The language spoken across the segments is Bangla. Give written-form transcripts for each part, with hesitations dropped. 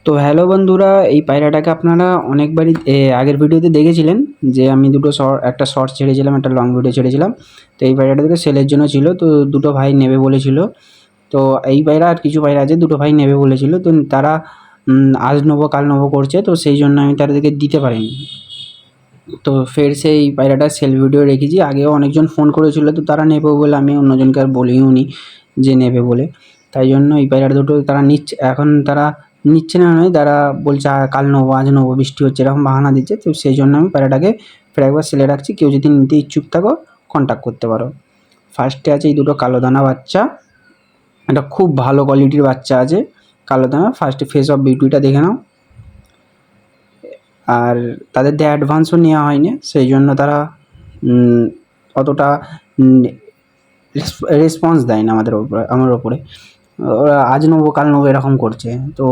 তো হ্যালো বন্ধুরা, এই পায়রাটাকে আপনারা অনেকবারই আগের ভিডিওতে দেখেছিলেন যে আমি একটা শর্টস ছেড়েছিলাম, একটা লং ভিডিও ছেড়েছিলাম। তো এই পায়রাটা থেকে সেলের জন্য ছিল, তো দুটো ভাই নেবে বলেছিল। তো এই পায়রা আর কিছু পায়রা আছে, দুটো ভাই নেবে বলেছিল, তো তারা আজ নেবো কাল নেবো করছে, তো সেই জন্য আমি তাদেরকে দিতে পারিনি। তো ফের সেই পায়রাটা সেল ভিডিও রেখেছি। আগেও অনেকজন ফোন করেছিল, তো তারা নেবে বলে আমি অন্যজনকে আর বলিও নি যে নেবে বলে। তাই জন্য এই পায়রা দুটো তারা নিচ্ছে, এখন তারা নিচ্ছে না নয়, তারা বলছে কাল নেবো আজ নেবো, বৃষ্টি হচ্ছে এরকম বাহানা দিচ্ছে। তো সেই জন্য আমি পায়রাটাকে ফের একবার সেলে রাখছি, কেউ যদি নিতে ইচ্ছুক থাকো কন্ট্যাক্ট করতে পারো। ফার্স্টে আছে এই দুটো কালো দানা বাচ্চা, এটা খুব ভালো কোয়ালিটির বাচ্চা আছে কালো দানা। ফার্স্টে ফেস অফ বিউটিটা দেখে নাও। আর তাদের দিয়ে অ্যাডভান্সও নেওয়া হয়নি, সেই জন্য তারা অতটা রেসপন্স দেয় না আমার ওপরে। ওরা আজ নেবো কাল নেবো এরকম করছে। তো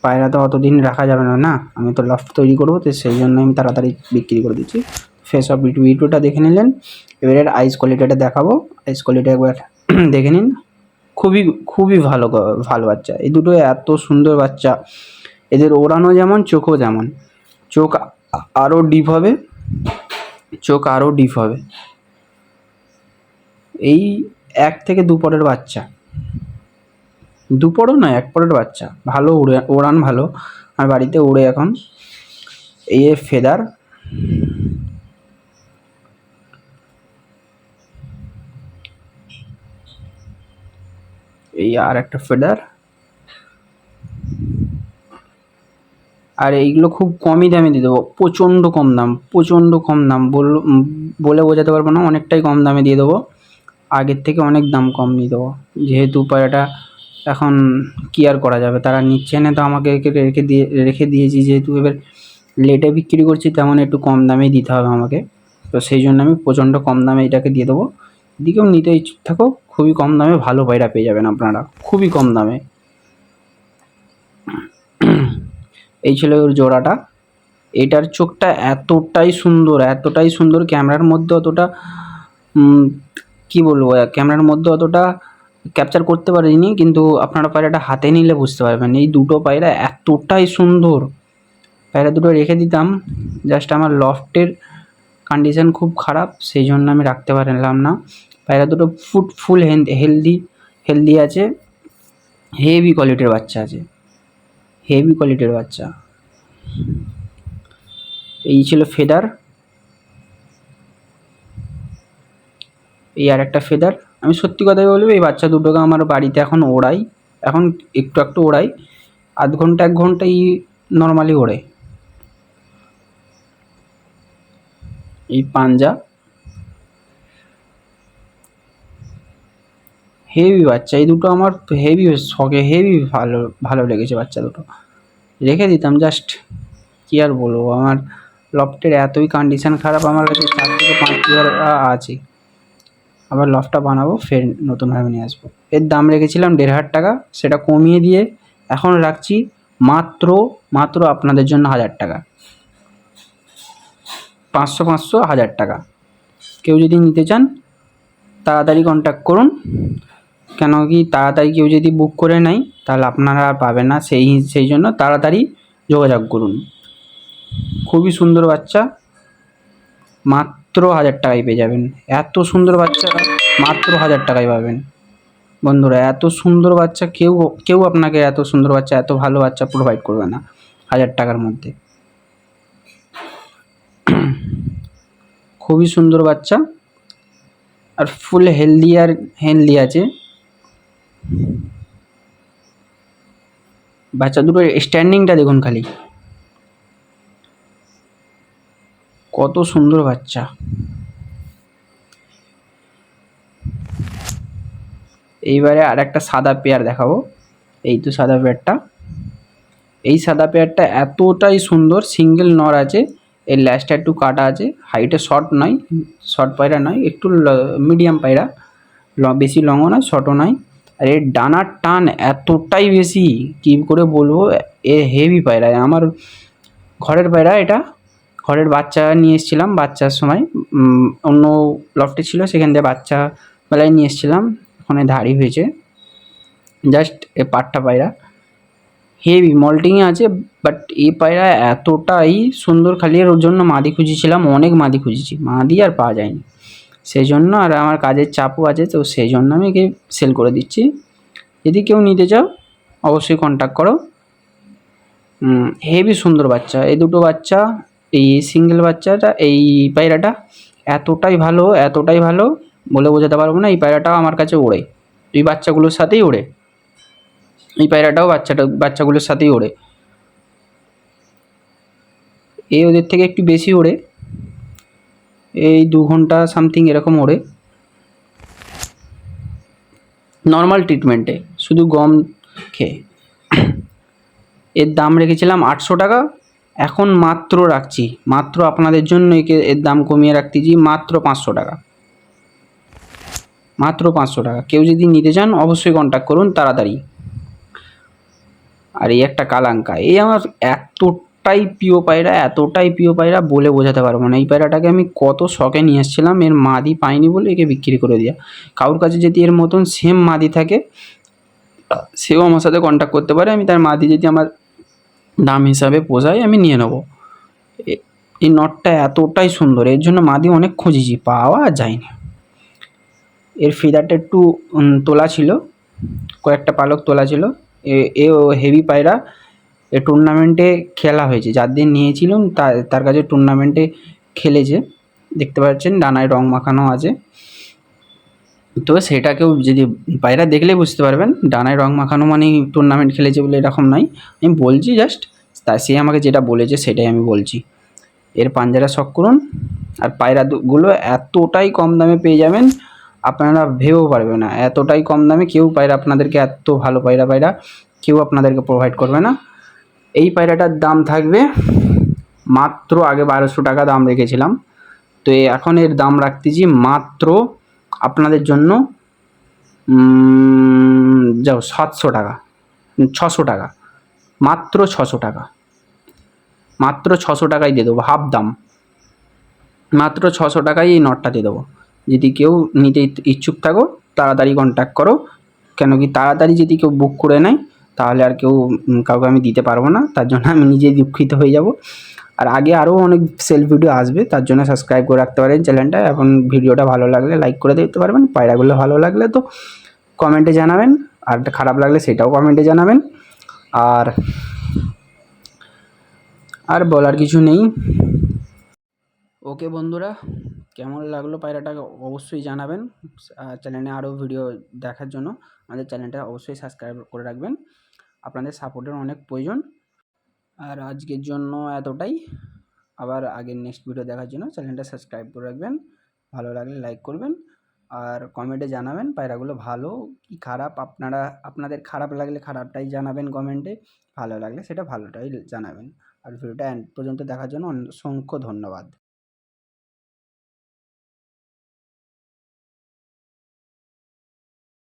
পায়রা তো অতদিন রাখা যাবে না, না আমি তো লফট তৈরি করবো, তো সেই জন্য আমি তাড়াতাড়ি বিক্রি করে দিচ্ছি। ফেস অফ ভিডিওটা দেখে নিলেন, এবার এর আইস কোয়ালিটিটা দেখাবো। আইস কোয়ালিটি একবার দেখে নিন। খুবই খুবই ভালো ভালো বাচ্চা, এই দুটো এত সুন্দর বাচ্চা। এদের ওড়ানো যেমন, চোখও যেমন। চোখ আরও ডিপ হবে, চোখ আরও ডিপ হবে। এই 1 থেকে 2 পরের বাচ্চা, 2 পরও নয় 1 পরের বাচ্চা, ভালো ওড়ান ভালো, আর বাড়িতে ওড়ে এখন। এই ফেদার, এই আর একটা ফেদার। আর এইগুলো খুব কমই দামে দিয়ে দেবো, প্রচণ্ড কম দাম, প্রচণ্ড কম দাম, বলে বোঝাতে পারবো না, অনেকটাই কম দামে দিয়ে দেবো। আগের থেকে অনেক দাম কম দিয়ে দেবো, যেহেতু পায়রাটা এখন কী আর করা যাবে, তারা নিচ্ছে না, তো আমাকে রেখে দিয়েছি, যেহেতু এবার লেটে বিক্রি করছি তেমন একটু কম দামেই দিতে হবে আমাকে। তো সেই জন্য আমি প্রচণ্ড কম দামে এটাকে দিয়ে দেবো। যদি কেউ নিতে ইচ্ছুক থাকো, খুবই কম দামে ভালো পায়রা পেয়ে যাবেন আপনারা, খুবই কম দামে। এই ছিল ওর জোড়াটা। এটার চোখটা এতটাই সুন্দর, এতটাই সুন্দর, ক্যামেরার মধ্যে অতটা কী বলবো, ক্যামেরার মধ্যে অতটা ক্যাপচার করতে পারিনি, কিন্তু আপনারা পায়রাটা হাতে নিলে বুঝতে পারবেন। এই দুটো পায়রা এতটাই সুন্দর, পায়রা দুটো রেখে দিতাম, জাস্ট আমার লফটের কন্ডিশন খুব খারাপ, সেই জন্য আমি রাখতে পারলাম না। পায়রা দুটো ফুল হেলদি আছে, হেভি কোয়ালিটির বাচ্চা আছে, হেভি কোয়ালিটির বাচ্চা। এই ছিল ফেদার, এই আর একটা ফেদার। আমি সত্যি কথাই বলবো, এই বাচ্চা দুটোকে আমার বাড়িতে এখন ওড়াই, এখন একটু একটু ওড়াই, আধ ঘন্টা 1 ঘন্টাই নর্মালি ওড়ে। এই পাঞ্জা, হেভি বাচ্চা, এই দুটো আমার হেভি শখে, হেভি ভালো ভালো লেগেছে বাচ্চা দুটো, রেখে দিতাম জাস্ট। কী আর বলবো, আমার লফটের এতই কন্ডিশান খারাপ, আমার কাছে 4 থেকে 5 জোড়া আছে। আবার লফটটা বানাবো, ফের নতুনভাবে নিয়ে আসবো। এর দাম রেখেছিলাম 1,500 টাকা, সেটা কমিয়ে দিয়ে এখন রাখছি মাত্র আপনাদের জন্য 1000 টাকা, 500 500 1000 টাকা। কেউ যদি নিতে চান তাড়াতাড়ি কন্ট্যাক্ট করুন, কেন কি তাড়াতাড়ি কেউ যদি বুক করে নেয় তাহলে আপনারা আর পাবেন না, সেই জন্য তাড়াতাড়ি যোগাযোগ করুন। খুবই সুন্দর বাচ্চা, মাত্র 1000 টাকায় পেয়ে যাবেন। এত সুন্দর বাচ্চা মাত্র 1000 টাকায় পাবেন বন্ধুরা। এত সুন্দর বাচ্চা কেউ আপনাকে এত সুন্দর বাচ্চা, এত ভালো বাচ্চা প্রোভাইড করবে না 1000 টাকার মধ্যে। খুবই সুন্দর বাচ্চা, আর ফুল হেলদি আছে। বাচ্চা দুটোর স্ট্যান্ডিংটা দেখুন খালি, কত সুন্দর বাচ্চা। এইবারে আর একটা সাদা পেয়ার দেখাবো। এই তো সাদা পেয়ারটা, এই সাদা পেয়ারটা এতটাই সুন্দর, সিঙ্গেল নর আছে, এর ল্যাজটা একটু কাটা আছে, হাইটে শর্ট নয়, শর্ট পায়রা নয়, একটু মিডিয়াম পায়রা, বেশি লংও নয় শর্টও নয়। আর এর ডানার টান এতটাই বেশি, কী করে বলবো, এ হেভি পায়রা, আমার ঘরের পায়রা। এটা ঘরের বাচ্চা নিয়ে এসেছিলাম, বাচ্চার সময় অন্য লফটে ছিল, সেখান থেকে বাচ্চা বেলায় নিয়ে এসেছিলাম, ওখানে ধাড়ি হয়েছে, জাস্ট এ পাট্টা পায়রা, হেভি মল্টিংয়ে আছে। বাট এই পায়রা এতটাই সুন্দর, খালি আর ওর জন্য মাদি খুঁজেছিলাম, অনেক মাদি খুঁজেছি, মাদি আর পাওয়া যায়নি। সেই জন্য আর আমার কাজের চাপও আছে, তো সেই জন্য আমি একে সেল করে দিচ্ছি। যদি কেউ নিতে চাও অবশ্যই কন্ট্যাক্ট করো। হেভি সুন্দর বাচ্চা এই দুটো বাচ্চা। এই সিঙ্গেল বাচ্চাটা, এই পায়রাটা এতটাই ভালো বলে বোঝাতে পারবো না। এই পায়রাটাও আমার কাছে ওড়ে, এই বাচ্চাগুলোর সাথেই ওড়ে। এই পায়রাটাও বাচ্চাগুলোর সাথেই ওড়ে। এই ওদের থেকে একটু বেশি ওড়ে, এই 2 ঘন্টা সামথিং এরকম ওড়ে নর্মাল ট্রিটমেন্টে, শুধু গম খেয়ে। এর দাম রেখেছিলাম 800 টাকা, এখন মাত্র রাখছি, মাত্র আপনাদের জন্য এর দাম কমিয়ে রাখতেছি মাত্র 500 টাকা, মাত্র 500 টাকা। কেউ যদি নিতে চান অবশ্যই কন্ট্যাক্ট করুন তাড়াতাড়ি। আর এই একটা কালাঙ্কা, এই আমার এতটাই প্রিয় পায়রা বলে বোঝাতে পারবো না। এই পায়রাটাকে আমি কত শখে নিয়ে এসেছিলাম, এর মাদি পাইনি বলে একে বিক্রি করে দেওয়া। কারোর কাছে যদি এর মতন সেম মাদি থাকে সেও আমার সাথে কন্ট্যাক্ট করতে পারে, আমি তার মাদি যদি আমার দাম হিসাবে পোষায় আমি নিয়ে নেবো। এই নটটা এতটাই সুন্দর, এর জন্য মাদি অনেক খুঁজেছি, পাওয়া যায়নি। এর ফিদারটা একটু তোলা ছিল, কয়েকটা পালক তোলা ছিল। এও হেভি পায়রা। এ টুর্নামেন্টে খেলা হয়েছে, যার দিন নিয়েছিলাম তার কাছে টুর্নামেন্টে খেলেছে, দেখতে পাচ্ছেন ডানায় রং মাখানো আছে। তো সেটাকেও যদি পায়রা দেখলেই বুঝতে পারবেন, ডানায় রং মাখানো মানেই টুর্নামেন্ট খেলেছে বলে এরকম নয়। আমি বলছি জাস্ট, তা সে আমাকে যেটা বলেছে সেটাই আমি বলছি। এর পাঞ্জারা শখ করুন। আর পায়রাগুলো এতটাই কম দামে পেয়ে যাবেন আপনারা ভেবেও পারবেন না, এতটাই কম দামে কেউ পায়রা আপনাদেরকে, এত ভালো পায়রা কেউ আপনাদেরকে প্রোভাইড করবে না। এই পায়রাটার দাম থাকবে মাত্র, আগে 1200 টাকা দাম রেখেছিলাম, তো এখন এর দাম রাখতেছি মাত্র আপনাদের জন্য যাও 700 টাকা, 600 টাকা, মাত্র 600 টাকা, মাত্র 600 টাকায় দিয়ে দেবো, হাফ দাম, মাত্র 600 টাকায় এই নটটা দিয়ে দেবো। যদি কেউ নিতে ইচ্ছুক থাকো তাড়াতাড়ি কন্ট্যাক্ট করো, কেন কি তাড়াতাড়ি যদি কেউ বুক করে নেয় তাহলে আর কাউকে আমি দিতে পারবো না, তার জন্য আমি নিজেই দুঃখিত হয়ে যাব। আর আগে আরও অনেক সেল ভিডিও আসবে, তার জন্য সাবস্ক্রাইব করে রাখতে পারেন চ্যানেলটা। এখন ভিডিওটা ভালো লাগলে লাইক করে দিতে পারবেন, পায়রাগুলো ভালো লাগলে তো কমেন্টে জানাবেন, আর খারাপ লাগলে সেটাও কমেন্টে জানাবেন। আর আর বলার কিছু নেই। ওকে বন্ধুরা, কেমন লাগলো পায়রাটাকে অবশ্যই জানাবেন। চ্যানেলে আরও ভিডিও দেখার জন্য আমাদের চ্যানেলটা অবশ্যই সাবস্ক্রাইব করে রাখবেন, আপনাদের সাপোর্টের অনেক প্রয়োজন। আর আজকের জন্য এতটাই, আবার আগের নেক্সট ভিডিও দেখার জন্য চ্যানেলটা সাবস্ক্রাইব করে রাখবেন, ভালো লাগলে লাইক করবেন, আর কমেন্টে জানাবেন পায়রাগুলো ভালো কি খারাপ। আপনাদের খারাপ লাগলে খারাপটাই জানাবেন কমেন্টে, ভালো লাগলে সেটা ভালোটাই জানাবেন। আর ভিডিওটা এন্ড পর্যন্ত দেখার জন্য অসংখ্য ধন্যবাদ।